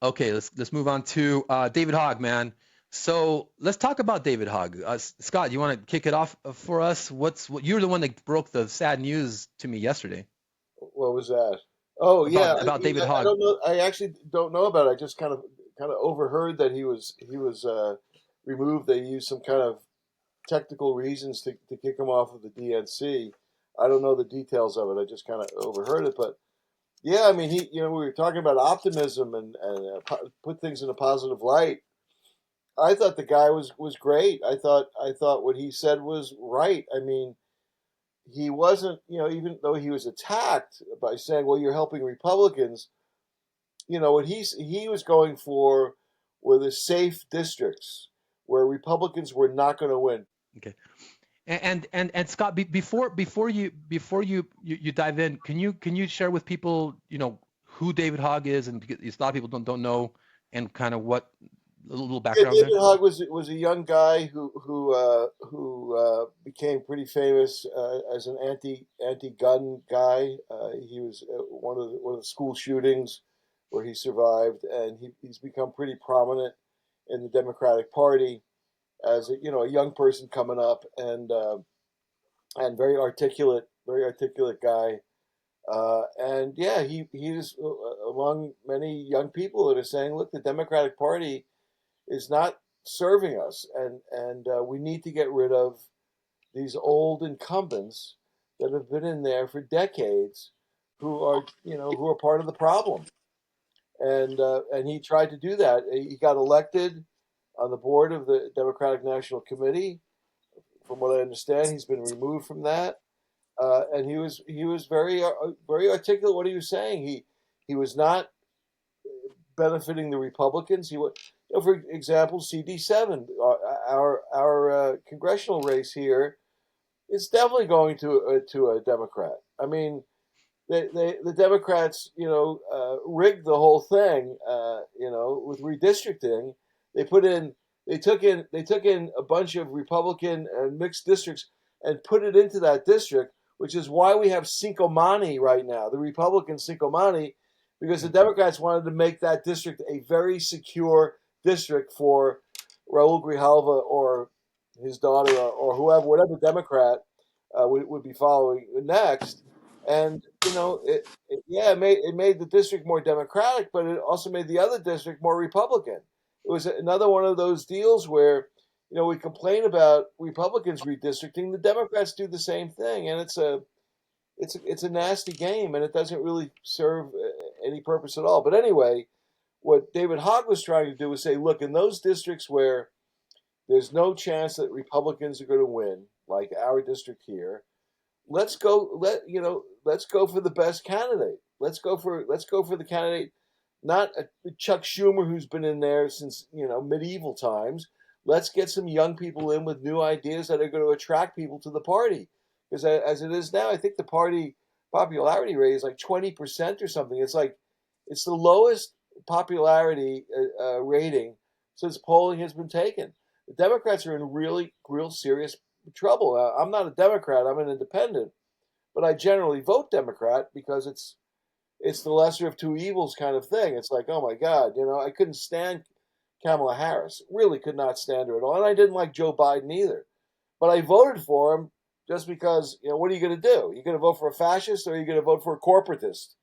Okay, let's move on to David Hogg, man. So let's talk about David Hogg. Scott, you want to kick it off for us? You're the one that broke the sad news to me yesterday What was that? Oh yeah, about David I Hogg. don't know. I actually don't know about it. I just kind of overheard that he was removed. They used some kind of technical reasons to kick him off of the DNC. I don't know the details of it. I just kind of overheard it, but yeah, I mean, we were talking about optimism and put things in a positive light. I thought the guy was great. I thought what he said was right. I mean, he wasn't, even though he was attacked by saying, "Well, you're helping Republicans." What he was going for were the safe districts where Republicans were not going to win. Okay. And Scott, before you dive in, can you share with people, who David Hogg is, and because a lot of people don't know, and kind of what a little Yeah, background there. David Hogg was a young guy who became pretty famous as an anti-gun guy. He was one of the school shootings where he survived, and he's become pretty prominent in the Democratic Party as a young person coming up, and very articulate guy. And yeah, he is among many young people that are saying, look, the Democratic Party is not serving us, and we need to get rid of these old incumbents that have been in there for decades, who are part of the problem. And he tried to do that. He got elected on the board of the Democratic National Committee. From what I understand, he's been removed from that. And he was very articulate what he was saying. He was not benefiting the Republicans. For example, CD7, our congressional race here is definitely going to a Democrat. I mean, the Democrats, rigged the whole thing, with redistricting. They put in, they took in a bunch of Republican and mixed districts and put it into that district, which is why we have Cinco Mani right now, the Republican Cinco Mani, because the Democrats wanted to make that district a very secure district for Raul Grijalva or his daughter or whoever, whatever Democrat would be following next. And yeah, it made the district more Democratic, but it also made the other district more Republican. It was another one of those deals where we complain about Republicans redistricting, the Democrats do the same thing, and it's a nasty game, and it doesn't really serve any purpose at all. But anyway, what David Hogg was trying to do was say, look, in those districts where there's no chance that Republicans are going to win, like our district here, let's go for the best candidate. Let's go for the candidate, not Chuck Schumer, who's been in there since medieval times. Let's get some young people in with new ideas that are going to attract people to the party. Because as it is now, I think the party popularity rate is like 20% or something. It's the lowest popularity rating since polling has been taken. The Democrats are in really real serious trouble. I'm not a Democrat. I'm an independent, but I generally vote Democrat because it's the lesser of two evils kind of thing. It's like, oh my God, I couldn't stand Kamala Harris. Really could not stand her at all, and I didn't like Joe Biden either. But I voted for him just because, what are you going to do? You're going to vote for a fascist, or are you going to vote for a corporatist?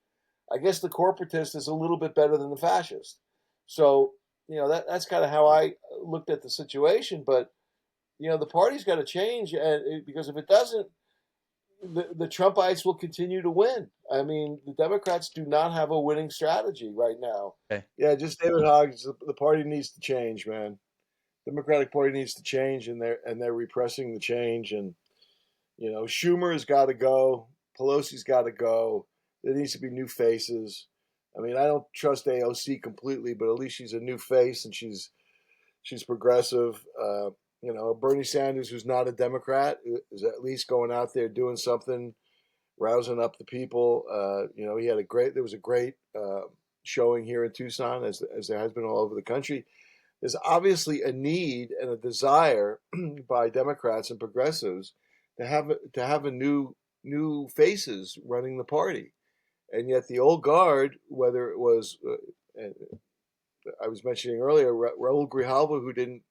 I guess the corporatist is a little bit better than the fascist. So, that's kind of how I looked at the situation. But the party's got to change, and because if it doesn't, the Trumpites will continue to win. I mean, the Democrats do not have a winning strategy right now. Okay. Yeah, just David Hogg. The party needs to change, man. Democratic Party needs to change, and they're repressing the change. And Schumer has got to go. Pelosi's got to go. There needs to be new faces. I mean, I don't trust AOC completely, but at least she's a new face, and she's progressive. Bernie Sanders, who's not a Democrat, is at least going out there doing something, rousing up the people. There was a great showing here in Tucson, as there has been all over the country. There's obviously a need and a desire by Democrats and progressives to have a new faces running the party, and yet the old guard, whether it was I was mentioning earlier, Raul Grijalva, who didn't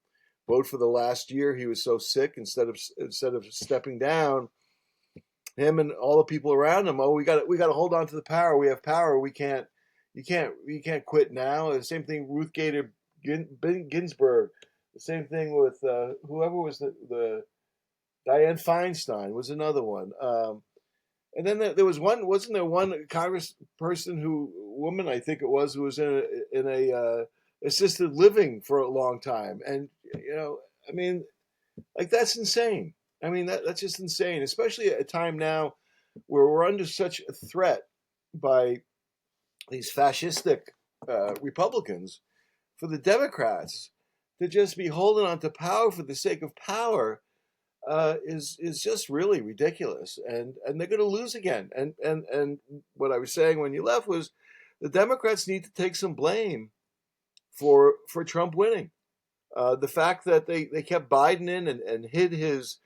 vote for the last year, he was so sick. Instead of stepping down, him and all the people around him, oh, we got to hold on to the power. We have power. You can't quit now. The same thing, Ruth Gator Ginsburg. The same thing with whoever was the Dianne Feinstein was another one. And then there was one, wasn't there one congressperson woman, I think it was, who was in a assisted living for a long time. And, I mean, like, that's insane. I mean, that's just insane, especially at a time now where we're under such a threat by these fascistic Republicans, for the Democrats to just be holding on to power for the sake of power is just really ridiculous, and they're going to lose again. And what I was saying when you left was the Democrats need to take some blame for Trump winning. The fact that they kept Biden in and hid his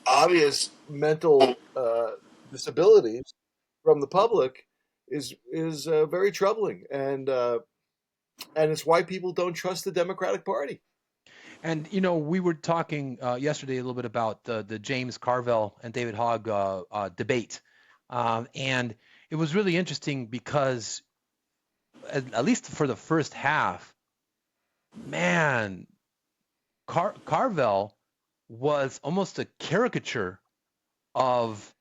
obvious mental disabilities from the public is very troubling, and it's why people don't trust the Democratic Party. And we were talking yesterday a little bit about the James Carville and David Hogg debate, and it was really interesting because at least for the first half, man, Carville was almost a caricature of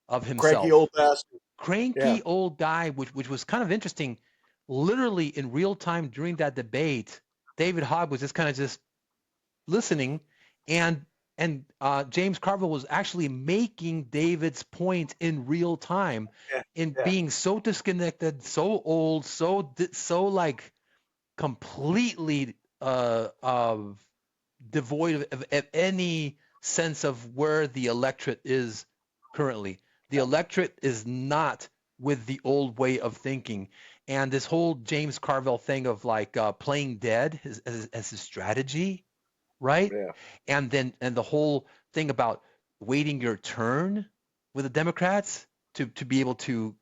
Cranky himself. old bastard. Yeah. Cranky old guy, which was kind of interesting. Literally in real time during that debate, David Hogg was just listening, and James Carville was actually making David's point in real time, Yeah. in Yeah. being so disconnected, so old, so like completely devoid of any sense of where the electorate is currently. The electorate is not with the old way of thinking. And this whole James Carville thing of like playing dead as a strategy, right? Yeah. And the whole thing about waiting your turn with the Democrats to be able to,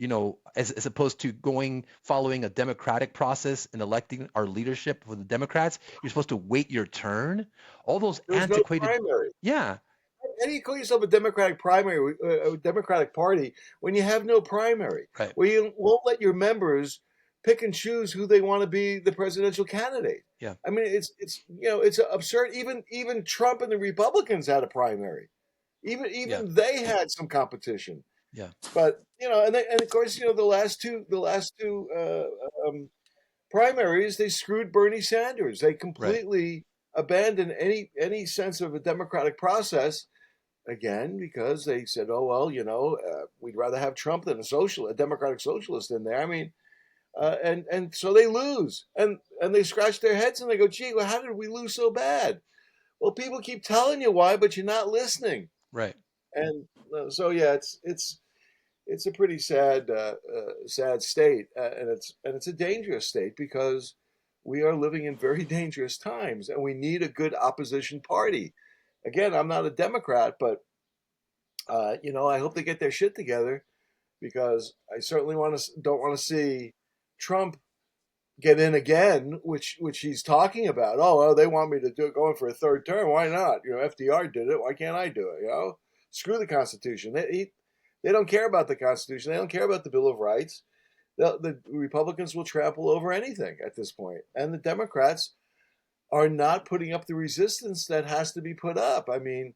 as opposed to following a democratic process and electing our leadership with the Democrats, you're supposed to wait your turn. All those There was no antiquated, primary. yeah, How do you call yourself a Democratic primary, a Democratic Party, when you have no primary? right, Where you won't let your members pick and choose who they want to be the presidential candidate. yeah, I mean, it's absurd. Even Trump and the Republicans had a primary. Even yeah, even they had some competition. yeah, But and of course, the last two primaries, they screwed Bernie Sanders. They right, completely abandoned any sense of a democratic process, again, because they said, "Oh well, we'd rather have Trump than a democratic socialist in there." I mean, and so they lose, and they scratch their heads and they go, "Gee, well, how did we lose so bad?" Well, people keep telling you why, but you're not listening. right. And so yeah, it's a pretty sad state, and it's a dangerous state because we are living in very dangerous times, and we need a good opposition party. Again, I'm not a Democrat, but I hope they get their shit together, because I certainly don't want to see Trump get in again, which he's talking about. Oh, well, they want me to going for a third term. Why not? FDR did it. Why can't I do it? Screw the Constitution. They don't care about the Constitution. They don't care about the Bill of Rights. The Republicans will trample over anything at this point, and the Democrats are not putting up the resistance that has to be put up. I mean,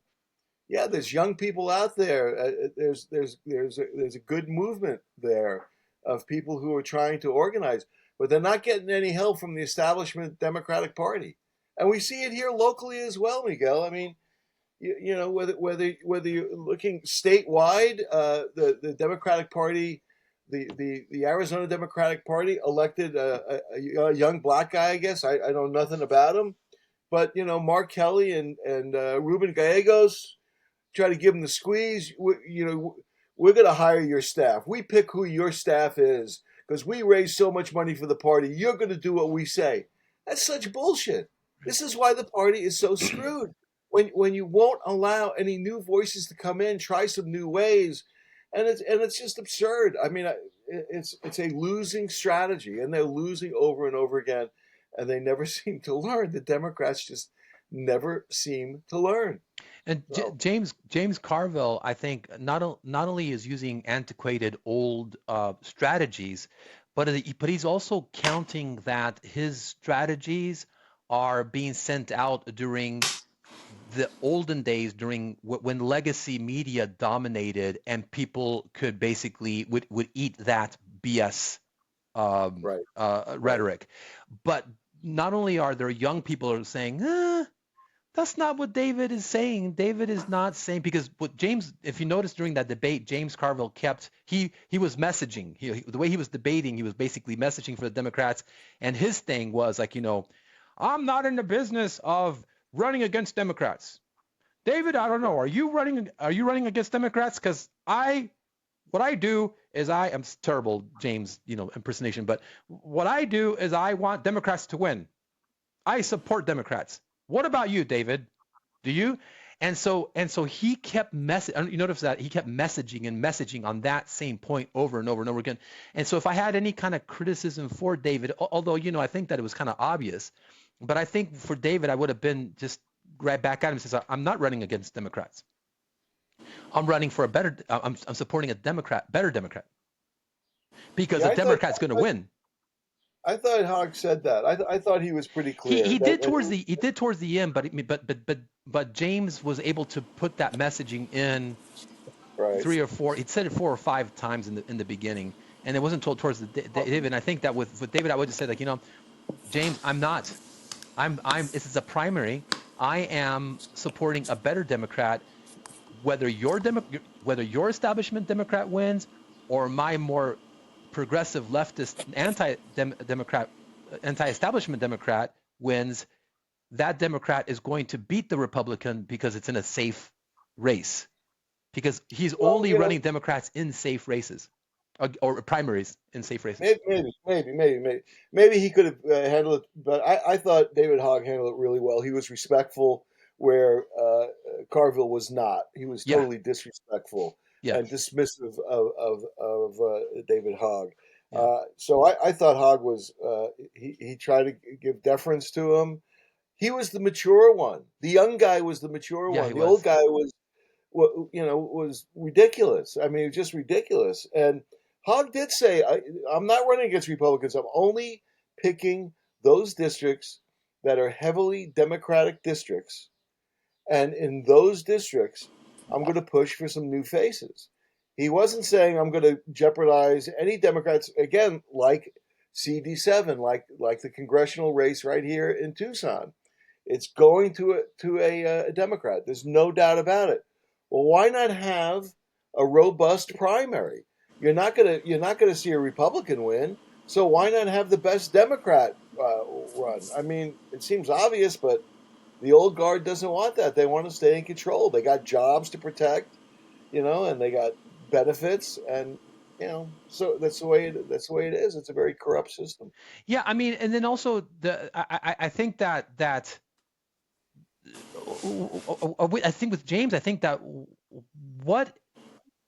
yeah, there's young people out there. There's a good movement there of people who are trying to organize, but they're not getting any help from the establishment Democratic Party, and we see it here locally as well, Miguel. I mean, whether you're looking statewide, the Democratic Party, the Arizona Democratic Party elected a young black guy. I guess I know nothing about him, but Mark Kelly and Ruben Gallegos try to give them the squeeze. We're going to hire your staff. We pick who your staff is because we raise so much money for the party. You're going to do what we say. That's such bullshit. This is why the party is so screwed. When you won't allow any new voices to come in, try some new ways, and it's just absurd. I mean, it's a losing strategy, and they're losing over and over again. and they never seem to learn. The Democrats just never seem to learn. And So James Carville, I think, not only is using antiquated old strategies, but he's also counting that his strategies are being sent out during the olden days, during when legacy media dominated and people could basically would eat that BS right, right. rhetoric. But not only are there young people who are saying, that's not what David is saying. David is not saying, because what James, if you notice during that debate, James Carville he was messaging. The way he was debating, he was basically messaging for the Democrats, and his thing was like, I'm not in the business of running against Democrats. David, I don't know. Are you running against Democrats? Because what I do is I'm terrible, James, impersonation, but what I do is I want Democrats to win. I support Democrats. What about you, David? Do you? And so he kept you notice that he kept messaging on that same point over and over and over again. And so if I had any kind of criticism for David, although I think that it was kind of obvious, but I think for David I would have been just right back at him and says, I'm not running against Democrats. I'm running for a better. I'm supporting a better Democrat, because Yeah, a Democrat's going to win. I thought Hogg said that. I thought he was pretty He clear he that, did towards the end, but James was able to put that messaging in right. three or four. He said it 4 or 5 times in the beginning, and it wasn't told towards the David. And I think that with David, I would just say, like, James, I'm not. I'm. This is a primary. I am supporting a better Democrat, whether whether your establishment Democrat wins or my more progressive leftist anti-democrat anti-establishment Democrat wins. That Democrat is going to beat the Republican because it's in a safe race, because he's Well, only running Democrats in safe races, or primaries in safe races. maybe he could have handled it, but I thought David Hogg handled it really well. He was respectful where Carville was not. He was Yeah, totally disrespectful yeah, and dismissive of David Hogg. yeah, So I thought Hogg was he tried to give deference to him. He was the mature one. The young guy was the mature yeah. He one. The old was. guy was ridiculous. I mean, just ridiculous. And Hogg did say, I'm not running against Republicans. I'm only picking those districts that are heavily Democratic districts. And in those districts, I'm going to push for some new faces. He wasn't saying I'm going to jeopardize any Democrats, again, like CD7, like the congressional race right here in Tucson. It's going to a Democrat. There's no doubt about it. Well, why not have a robust primary? You're not gonna see a Republican win. So why not have the best Democrat run? I mean, it seems obvious, but the old guard doesn't want that. They want to stay in control. They got jobs to protect, and they got benefits, and so that's the way it is. It's a very corrupt system. Yeah, I mean, and then also I think that I think with James, I think that what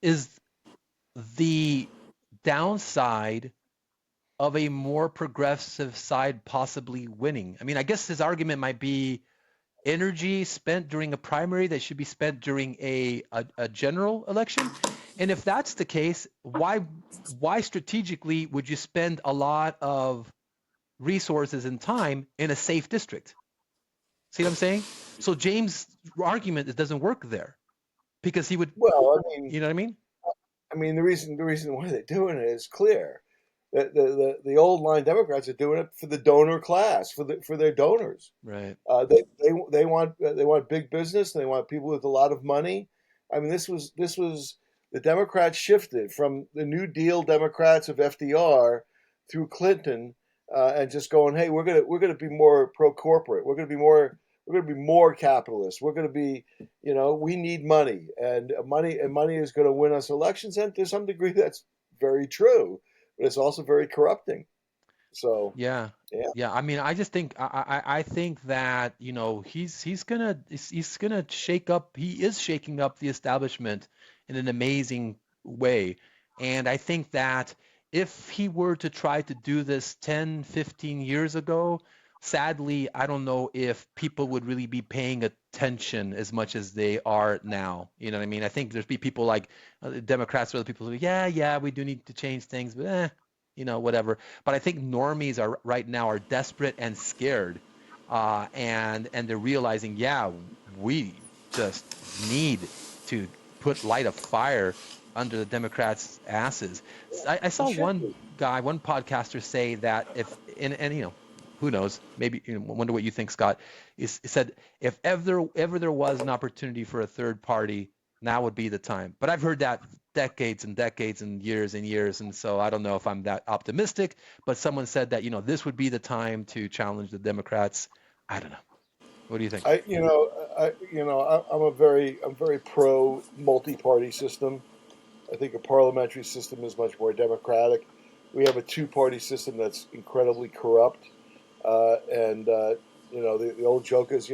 is the downside of a more progressive side possibly winning? I mean, I guess his argument might be energy spent during a primary that should be spent during a general election. And if that's the case, why strategically would you spend a lot of resources and time in a safe district? See what I'm saying? So James' argument, it doesn't work there, because he would, Well, you know what I mean? the reason why they're doing it is clear. The old line Democrats are doing it for the donor class, for their donors. Right. They want big business. And they want people with a lot of money. I mean, this was the Democrats shifted from the New Deal Democrats of FDR through Clinton, and just going, hey, we're gonna be more pro corporate. We're gonna be more capitalist. We're gonna be, we need money, and money is going to win us elections. And to some degree, that's very true, but it's also very corrupting. So, Yeah. yeah. Yeah. I mean, I just think I think that, he's gonna shake up. He is shaking up the establishment in an amazing way. And I think that if he were to try to do this 10, 15 years ago, sadly, I don't know if people would really be paying attention as much as they are now. You know what I mean? I think there's be people like Democrats or other people who, yeah, we do need to change things, but whatever. But I think normies are right now are desperate and scared, and they're realizing, yeah, we just need to put light a fire under the Democrats' asses. I It saw should one be. guy, one podcaster say that if and who knows, maybe wonder what you think, Scott. Is said if ever there was an opportunity for a third party, now would be the time. But I've heard that decades and decades and years, and so I don't know if I'm that optimistic. But someone said that this would be the time to challenge the Democrats. I don't know. What do you think? I'm very pro multi-party system. I think a parliamentary system is much more democratic. We have a two-party system that's incredibly corrupt, and the old joke is,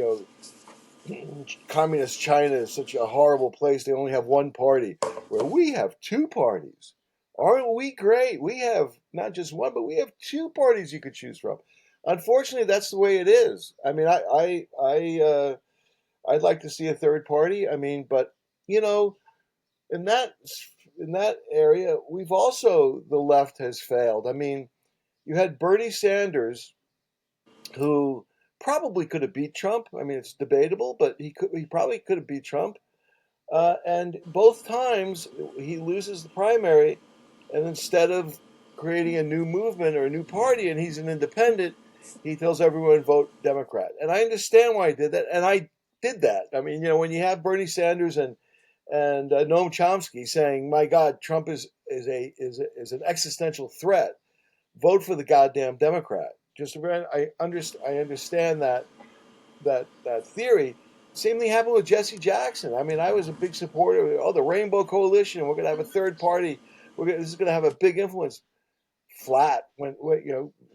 communist China is such a horrible place. They only have one party, where we have two parties. Aren't we great? We have not just one, but we have two parties you could choose from. Unfortunately, that's the way it is. I mean, I'd like to see a third party. I mean, but you know, in that in that area, we've also the left has failed. I mean, you had Bernie Sanders, who probably could have beat Trump. I mean, it's debatable, but he probably could have beat Trump. And both times he loses the primary, and instead of creating a new movement or a new party, and he's an independent, he tells everyone vote Democrat. And I understand why he did that, and I did that. I mean, when you have Bernie Sanders and Noam Chomsky saying, "My God, Trump is an existential threat," vote for the goddamn Democrat. I understand that theory. Same thing happened with Jesse Jackson. I mean, I was a big supporter of the Rainbow Coalition. We're going to have a third party. This is going to have a big influence. Flat when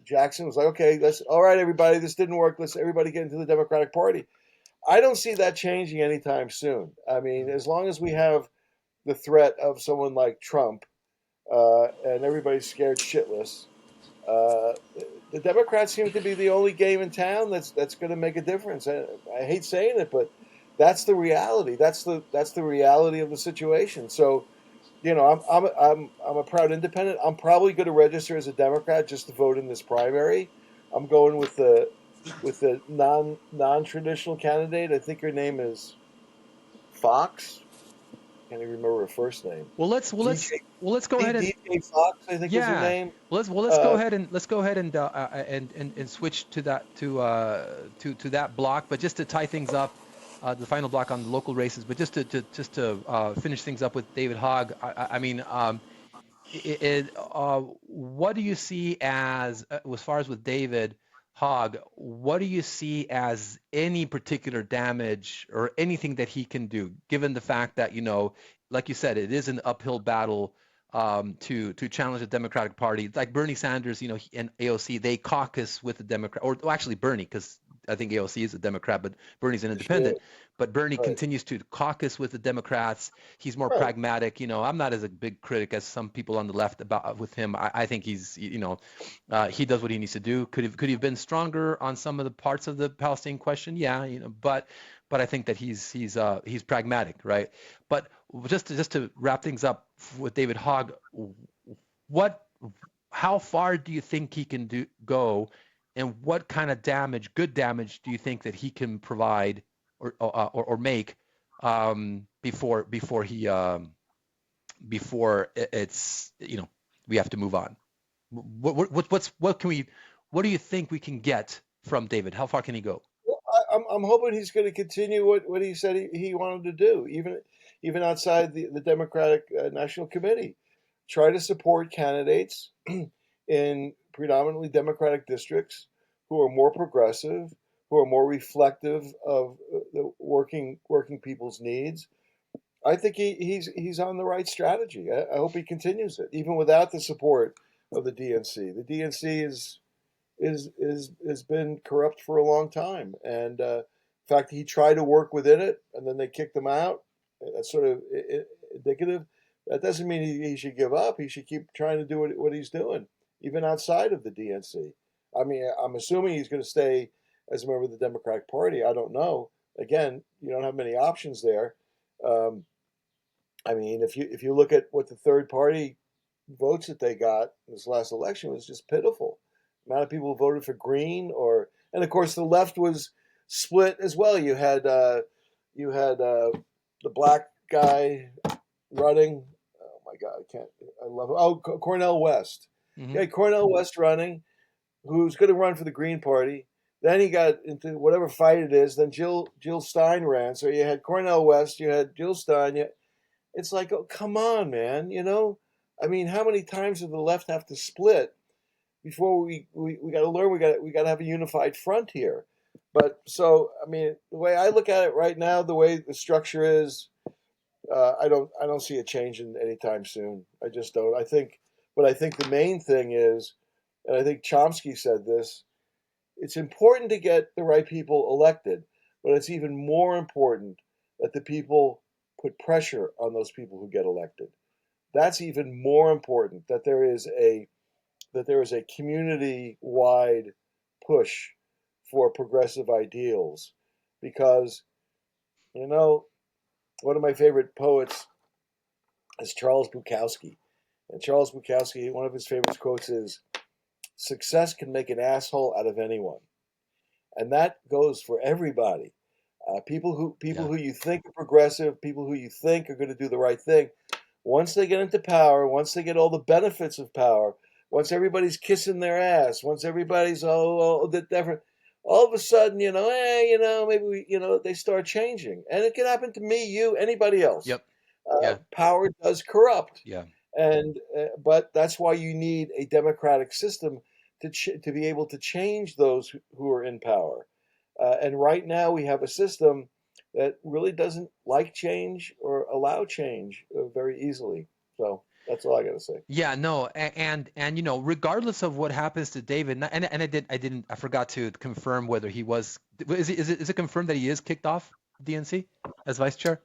Jackson was like, okay, let's all right, everybody, this didn't work. Let's everybody get into the Democratic Party. I don't see that changing anytime soon. I mean, as long as we have the threat of someone like Trump, and everybody's scared shitless, uh, the Democrats seem to be the only game in town that's going to make a difference. I hate saying it, but that's the reality. That's the reality of the situation. So, I'm a proud independent. I'm probably going to register as a Democrat just to vote in this primary. I'm going with the non traditional candidate. I think her name is Fox. Can't even remember her first name. Well, let's well let's DJ well let's go ahead and DJ Fox, I think is her yeah. name. Let's go Uh, ahead and switch to that to that block. But just to tie things up, the final block on the local races. But just to finish things up with David Hogg. I mean, what do you see as far as with David Hogg? What do you see as any particular damage or anything that he can do, given the fact that like you said, it is an uphill battle to challenge the Democratic Party. Like Bernie Sanders, and AOC, they caucus with the Democrat, or well, actually Bernie, because I think AOC is a Democrat, but Bernie's an she is. independent. But Bernie Right. continues to caucus with the Democrats. He's more Right. pragmatic. I'm not as a big critic as some people on the left about with him. I think he does what he needs to do. Could he have been stronger on some of the parts of the Palestine question? Yeah, but I think that he's pragmatic, right? But just to wrap things up with David Hogg, what how far do you think he can go, and what kind of good damage, do you think that he can provide or make before it's we have to move on? What do you think we can get from David? How far can he go? Well, I'm hoping he's going to continue what he said he wanted to do, even outside the Democratic National Committee. Try to support candidates in predominantly Democratic districts who are more progressive, who are more reflective of the working people's needs. I think he's on the right strategy. I hope he continues it, even without the support of the DNC. The DNC is has been corrupt for a long time, and in fact, he tried to work within it, and then they kicked him out. That's sort of indicative. That doesn't mean he should give up. He should keep trying to do what he's doing, even outside of the DNC. I mean, I'm assuming he's going to stay as a member of the Democratic Party. I don't know. Again, you don't have many options there. Um, I mean, if you look at what the third party votes that they got in this last election, was just pitiful. The amount of people who voted for Green, and of course the left was split as well. You had the black guy running. Oh my God, I can't. I love. Oh, Cornel West. Hmm. Yeah, Cornel West running, who's going to run for the Green Party. Then he got into whatever fight it is. Then Jill Stein ran. So you had Cornel West, you had Jill Stein. It's like, oh, come on, man. I mean, how many times does the left have to split before we got to learn? We got to have a unified front here. But so, I mean, the way I look at it right now, the way the structure is, I don't see it changing anytime soon. I just don't. But I think the main thing is, and I think Chomsky said this, it's important to get the right people elected, but it's even more important that the people put pressure on those people who get elected. That's even more important, that there is a community wide push for progressive ideals, because you know one of my favorite poets is Charles Bukowski, and Charles Bukowski, one of his favorite quotes is, "Success can make an asshole out of anyone." And that goes for everybody. People Yeah. who you think are progressive, people who you think are going to do the right thing, once they get into power, once they get all the benefits of power, once everybody's kissing their ass, once everybody's the different, all of a sudden, maybe they start changing, and it can happen to me, you, anybody else. Yep. Yeah. Power does corrupt, Yeah. and but that's why you need a democratic system to be able to change those who are in power. And right now we have a system that really doesn't like change or allow change very easily. So that's all I got to say. Yeah, no, and regardless of what happens to David, and I forgot to confirm whether he was is it confirmed that he is kicked off DNC as vice chair?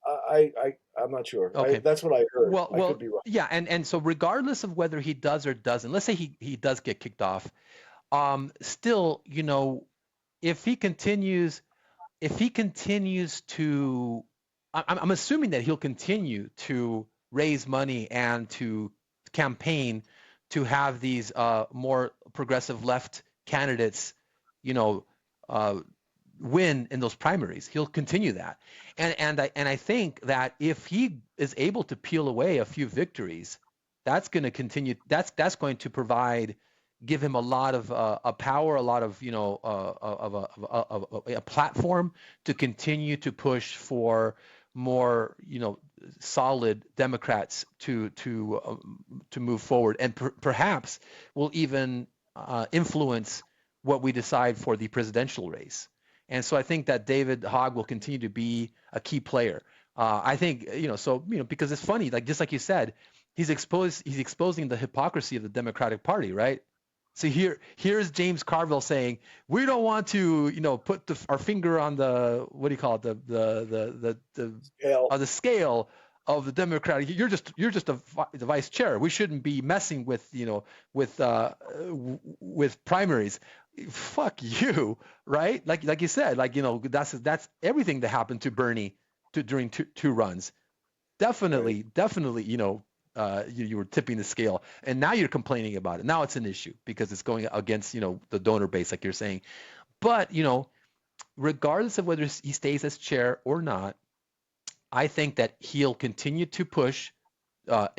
I'm not sure. Okay. That's what I heard. I could Well, be wrong. yeah, and so regardless of whether he does or doesn't, let's say he does get kicked off, still, if he continues if he continues to, I'm assuming that he'll continue to raise money and to campaign to have these more progressive left candidates, you know, uh, win in those primaries. He'll continue that, and I think that if he is able to peel away a few victories, that's going to continue. That's going to provide give him a lot of a power, a lot of a platform to continue to push for more solid Democrats to move forward, and perhaps will even influence what we decide for the presidential race. And so I think that David Hogg will continue to be a key player. I think because it's funny, like just like you said, he's exposing the hypocrisy of the Democratic Party, right? So here's James Carville saying we don't want to put our finger on the what do you call it Yeah. on the scale of the Democratic. You're just the vice chair. We shouldn't be messing with with primaries. Fuck you, right? Like you said, that's everything that happened to Bernie during two runs. Right. Definitely, you were tipping the scale, and now you're complaining about it. Now it's an issue because it's going against, the donor base, like you're saying. But, regardless of whether he stays as chair or not, I think that he'll continue to push for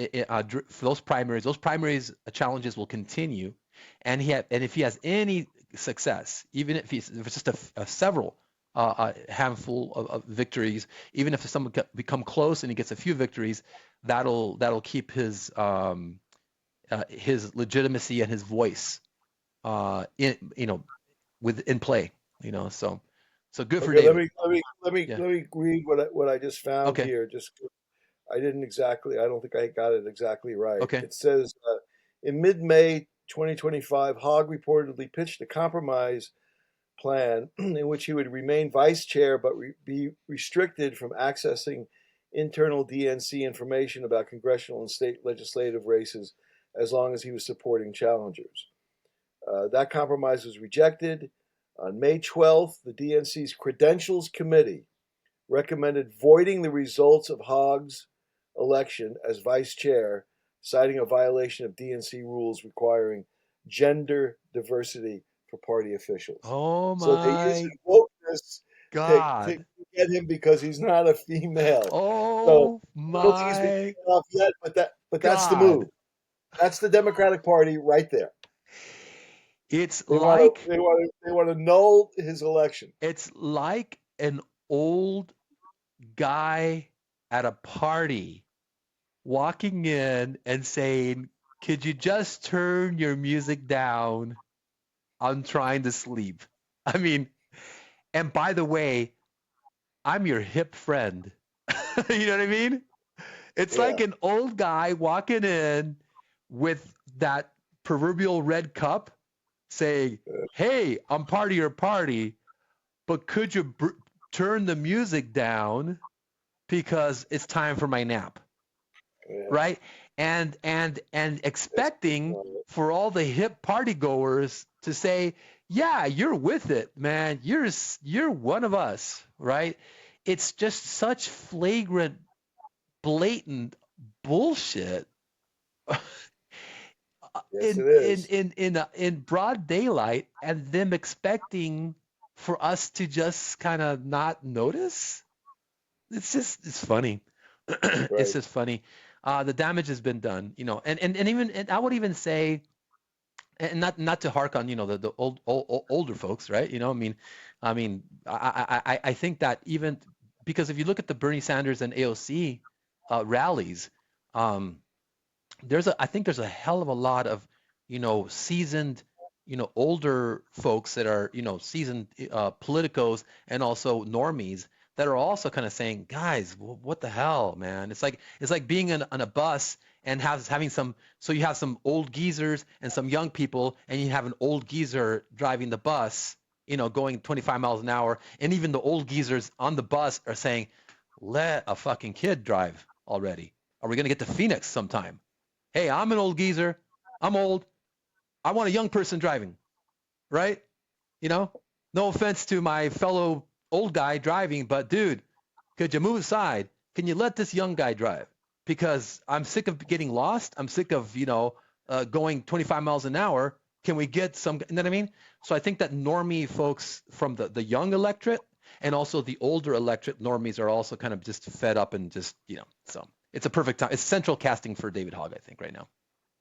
those primaries. Those primaries challenges will continue, and if he has any success, even if it's just a several a handful of victories, even if someone become close and he gets a few victories, that'll keep his legitimacy and his voice in play. So good for Okay. Let David. me let me let me Yeah. let me read what I just found Okay. here. Just I didn't exactly. I don't think I got it exactly right. Okay. It says in mid-May 2025, Hogg reportedly pitched a compromise plan in which he would remain vice chair but be restricted from accessing internal DNC information about congressional and state legislative races as long as he was supporting challengers. That compromise was rejected. On May 12th, the DNC's Credentials Committee recommended voiding the results of Hogg's election as vice chair, citing a violation of DNC rules requiring gender diversity for party officials. Oh So they use my wokeness to God. get him because he's not a female. So Oh I don't think he's been my taken off yet, but that's the God. move. That's the Democratic Party right there. It's They want to like null his election. it's like an old guy at a party walking in and saying, "Could you just turn your music down? I'm trying to sleep." I mean, and by the way, I'm your hip friend. You know what I mean? It's Yeah, like an old guy walking in with that proverbial red cup saying, "Hey, I'm part of your party, but could you turn the music down because it's time for my nap?" yeah. Right? And It's, expecting for all the hip party goers to say, "Yeah, you're with it, man. You're one of us," right? It's just such flagrant, blatant bullshit yes, in it in is. in in in broad daylight, and them expecting for us to just kind of not notice. It's funny. It's Right. just funny. The damage has been done, and even and I would even say, and not to hark on the older folks, right? I think that even because if you look at the Bernie Sanders and AOC rallies, um, I think there's a hell of a lot of, seasoned, older folks that are, seasoned politicos and also normies that are also kind of saying, guys, what the hell, man? It's like being on a bus and having so you have some old geezers and some young people, and you have an old geezer driving the bus, going 25 miles an hour, and even the old geezers on the bus are saying, let a fucking kid drive already. Are we gonna get to Phoenix sometime? Hey, I'm an old geezer. I'm old. I want a young person driving, right? You know, no offense to my fellow old guy driving, but dude, could you move aside? Can you let this young guy drive? Because I'm sick of getting lost. I'm sick of, going 25 miles an hour. Can we get some, you know what I mean? So I think that normie folks from the young electorate and also the older electorate normies are also kind of just fed up and just, so it's a perfect time. It's central casting for David Hogg, I think, right now.